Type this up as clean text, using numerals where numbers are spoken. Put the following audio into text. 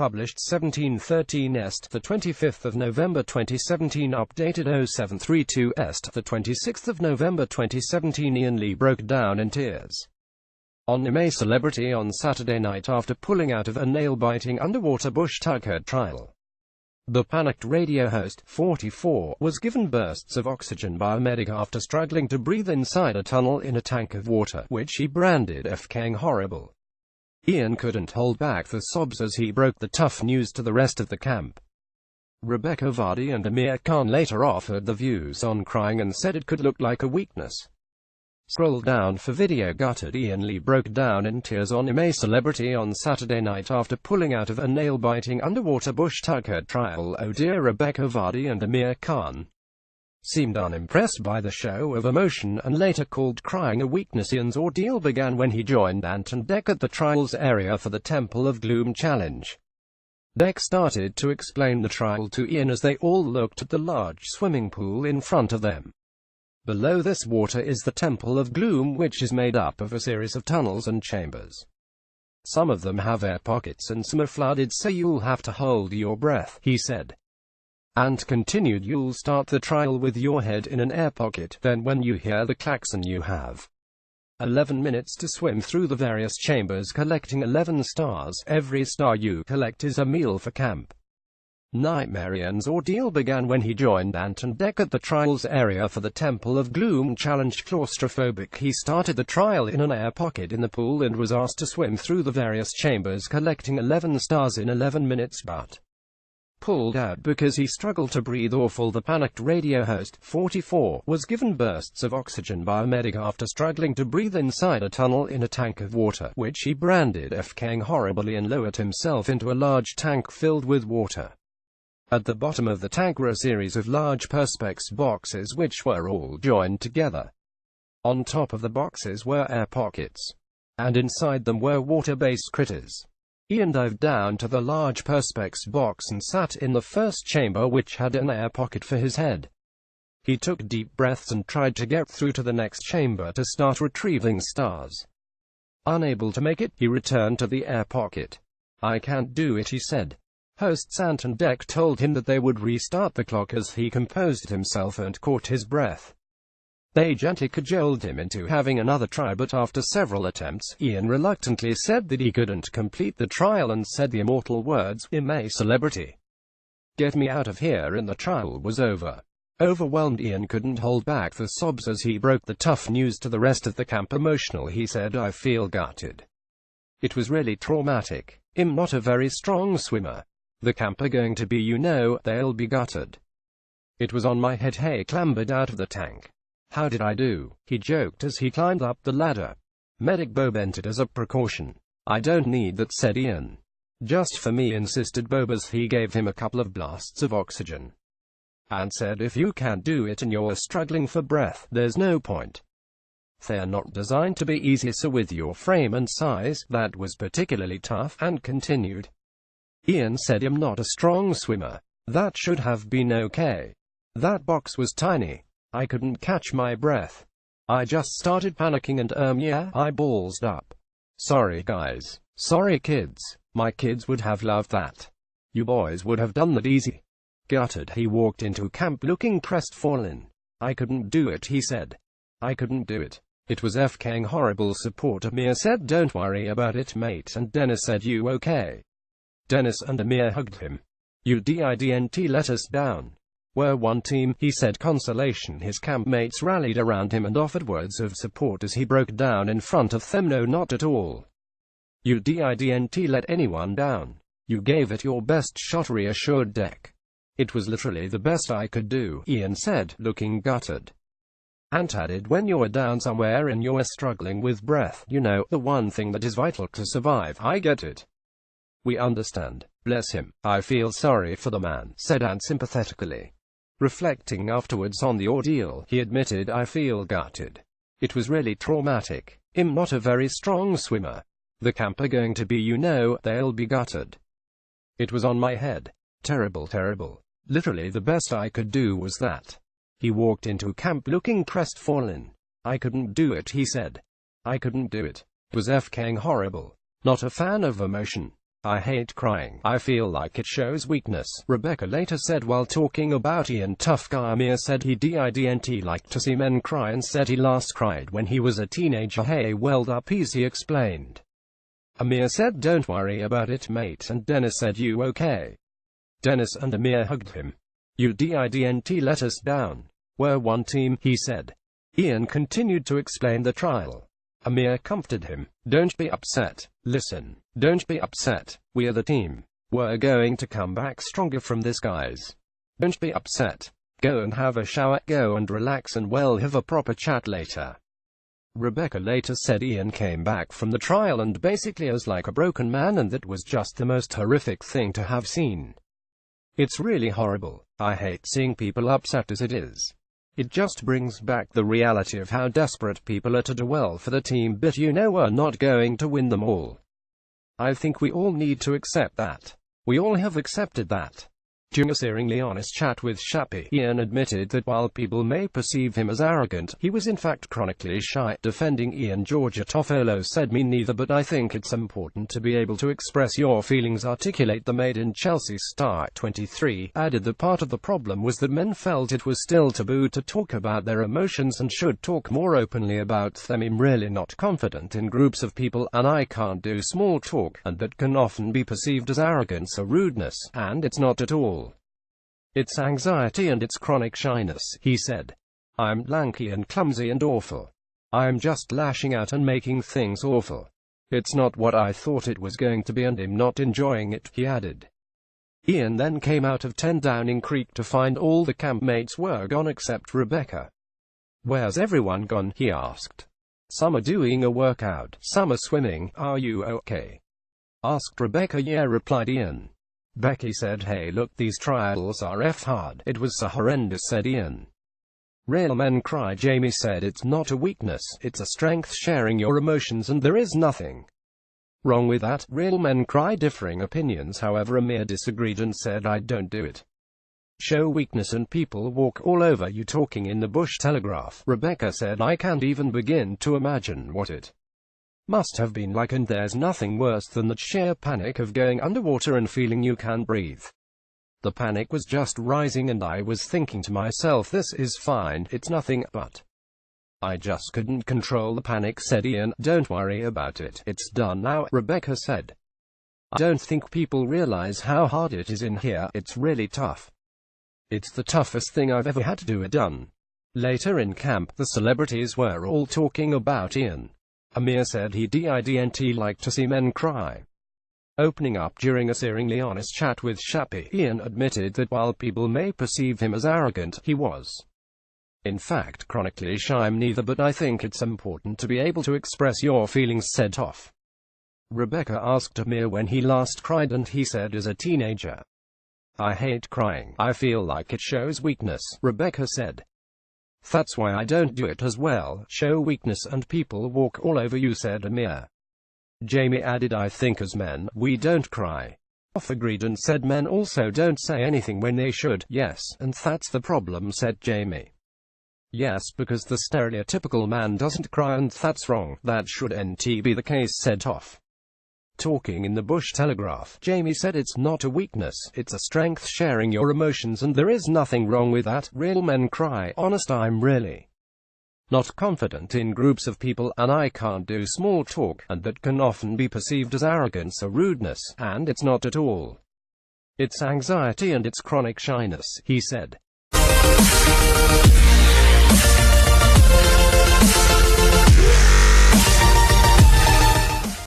published 1713 est. The 25th of November 2017, updated 0732 est. The 26th of November 2017. Iain Lee broke down in tears on a celebrity on Saturday night after pulling out of a nail-biting underwater Bushtucker trial. The panicked radio host, 44, was given bursts of oxygen by a medic after struggling to breathe inside a tunnel in a tank of water, which he branded fking horrible. Iain couldn't hold back the sobs as he broke the tough news to the rest of the camp. Rebekah, Vardy and Amir later offered their views on crying and said it could look like a weakness. Scroll down for video. Gutted Iain Lee broke down in tears on a celebrity on Saturday night after pulling out of a nail-biting underwater Bushtucker trial. Oh dear. Rebekah, Vardy and Amir seemed unimpressed by the show of emotion and later called crying a weakness. Iain's ordeal began when he joined Ant and Dec at the trials area for the Temple of Gloom challenge. Dec started to explain the trial to Iain as they all looked at the large swimming pool in front of them. Below this water is the Temple of Gloom, which is made up of a series of tunnels and chambers. Some of them have air pockets and some are flooded, so you'll have to hold your breath, he said. Ant continued, you'll start the trial with your head in an air pocket, then when you hear the klaxon you have 11 minutes to swim through the various chambers collecting 11 stars. Every star you collect is a meal for camp. Iain's ordeal began when he joined Ant and Dec at the trials area for the Temple of Gloom challenge. Claustrophobic, he started the trial in an air pocket in the pool and was asked to swim through the various chambers collecting 11 stars in 11 minutes, but pulled out because he struggled to breathe. Awful. The panicked radio host, 44, was given bursts of oxygen by a medic after struggling to breathe inside a tunnel in a tank of water, which he branded fking horribly, and lowered himself into a large tank filled with water. At the bottom of the tank were a series of large perspex boxes which were all joined together. On top of the boxes were air pockets, and inside them were water-based critters. Iain dived down to the large perspex box and sat in the first chamber, which had an air pocket for his head. He took deep breaths and tried to get through to the next chamber to start retrieving stars. Unable to make it, he returned to the air pocket. "I can't do it," he said. Hosts Ant and Dec told him that they would restart the clock as he composed himself and caught his breath. They gently cajoled him into having another try, but after several attempts, Iain reluctantly said that he couldn't complete the trial and said the immortal words, "I'm a celebrity. Get me out of here," and the trial was over. Overwhelmed, Iain couldn't hold back the sobs as he broke the tough news to the rest of the camp. Emotional, he said, "I feel gutted. It was really traumatic. I'm not a very strong swimmer. The camp are going to be, they'll be gutted. It was on my head. Hey, clambered out of the tank. How did I do?" he joked as he climbed up the ladder. Medic Bob entered as a precaution. "I don't need that," said Iain. "Just for me," insisted Bob as he gave him a couple of blasts of oxygen. Ant said, "If you can't do it and you're struggling for breath, there's no point. They're not designed to be easy, so with your frame and size, that was particularly tough." And continued, "Iain said, I'm not a strong swimmer. That should have been okay. That box was tiny. I couldn't catch my breath. I just started panicking and yeah, I ballsed up. Sorry guys. Sorry kids. My kids would have loved that. You boys would have done that easy." Gutted, he walked into camp looking crestfallen. "I couldn't do it," he said. "I couldn't do it. It was fking horrible." Support Amir said, "Don't worry about it, mate," and Dennis said, "You okay?" Dennis and Amir hugged him. "You didn't let us down. We're one team," he said. Consolation. His campmates rallied around him and offered words of support as he broke down in front of them. "No, not at all. You didn't let anyone down. You gave it your best shot," reassured Dec. "It was literally the best I could do," Iain said, looking gutted. Ant added, "When you're down somewhere and you're struggling with breath, the one thing that is vital to survive. I get it. We understand. Bless him. I feel sorry for the man," said Ant sympathetically. Reflecting afterwards on the ordeal, he admitted, "I feel gutted. It was really traumatic. I'm not a very strong swimmer. The camp are going to be, they'll be gutted. It was on my head. Terrible, terrible. Literally the best I could do was that." He walked into camp looking crestfallen. "I couldn't do it," he said. "I couldn't do it. It was fking horrible. Not a fan of emotion." I hate crying. I feel like it shows weakness, Rebekah later said while talking about Ian. Tough guy Amir said he didn't like to see men cry and said he last cried when he was a teenager. Hey, welled up easy, explained. Amir said don't worry about it mate, and Dennis said you okay? Dennis and Amir hugged him. You didn't let us down. We're one team, he said. Ian continued to explain the trial. Amir comforted him. Don't be upset. Listen, don't be upset. We're the team. We're going to come back stronger from this, guys. Don't be upset. Go and have a shower, go and relax, and we'll have a proper chat later. Rebekah later said Ian came back from the trial and basically was like a broken man, and that was just the most horrific thing to have seen. It's really horrible. I hate seeing people upset as it is. It just brings back the reality of how desperate people are to do well for the team, but you know we're not going to win them all. I think we all need to accept that. We all have accepted that. During a searingly honest chat with Shappy, Ian admitted that while people may perceive him as arrogant, he was in fact chronically shy. Defending Ian, Georgia Toffolo said me neither, but I think it's important to be able to express your feelings, articulate the Made in Chelsea star. 23 added that part of the problem was that men felt it was still taboo to talk about their emotions and should talk more openly about them. I'm really not confident in groups of people, and I can't do small talk, and that can often be perceived as arrogance or rudeness, and it's not at all. It's anxiety and it's chronic shyness, he said. I'm lanky and clumsy and awful. I'm just lashing out and making things awful. It's not what I thought it was going to be, and I'm not enjoying it, he added. Ian then came out of 10 Downing Creek to find all the campmates were gone except Rebekah. Where's everyone gone, he asked. Some are doing a workout, some are swimming. Are you okay? Asked Rebekah. Yeah, replied Ian. Becky said, hey look, these trials are hard. It was so horrendous, said Ian. Real men cry, Jamie said. It's not a weakness, it's a strength, sharing your emotions, and there is nothing wrong with that. Real men cry. Differing opinions, however. Amir disagreed and said I don't do it. Show weakness and people walk all over you. Talking in the Bush Telegraph, Rebekah said I can't even begin to imagine what it must have been like, and there's nothing worse than that sheer panic of going underwater and feeling you can't breathe. The panic was just rising and I was thinking to myself, this is fine, it's nothing, but I just couldn't control the panic, said Ian. Don't worry about it, it's done now, Rebekah said. I don't think people realize how hard it is in here. It's really tough. It's the toughest thing I've ever had to do it done. Later in camp, the celebrities were all talking about Ian. Amir said he didn't like to see men cry. Opening up during a searingly honest chat with Shappy, Ian admitted that while people may perceive him as arrogant, he was in fact chronically shy. I'm neither, but I think it's important to be able to express your feelings, said Toff. Rebekah asked Amir when he last cried, and he said as a teenager. I hate crying. I feel like it shows weakness, Rebekah said. That's why I don't do it as well. Show weakness and people walk all over you, said Amir. Jamie added, I think as men, we don't cry. Toff agreed and said men also don't say anything when they should. Yes, and that's the problem, said Jamie. Yes, because the stereotypical man doesn't cry, and that's wrong. That shouldn't be the case, said Toff. Talking in the Bush Telegraph, Jamie said it's not a weakness, it's a strength, sharing your emotions, and there is nothing wrong with that. Real men cry. Honest, I'm really not confident in groups of people, and I can't do small talk, and that can often be perceived as arrogance or rudeness, and it's not at all. It's anxiety and it's chronic shyness, he said.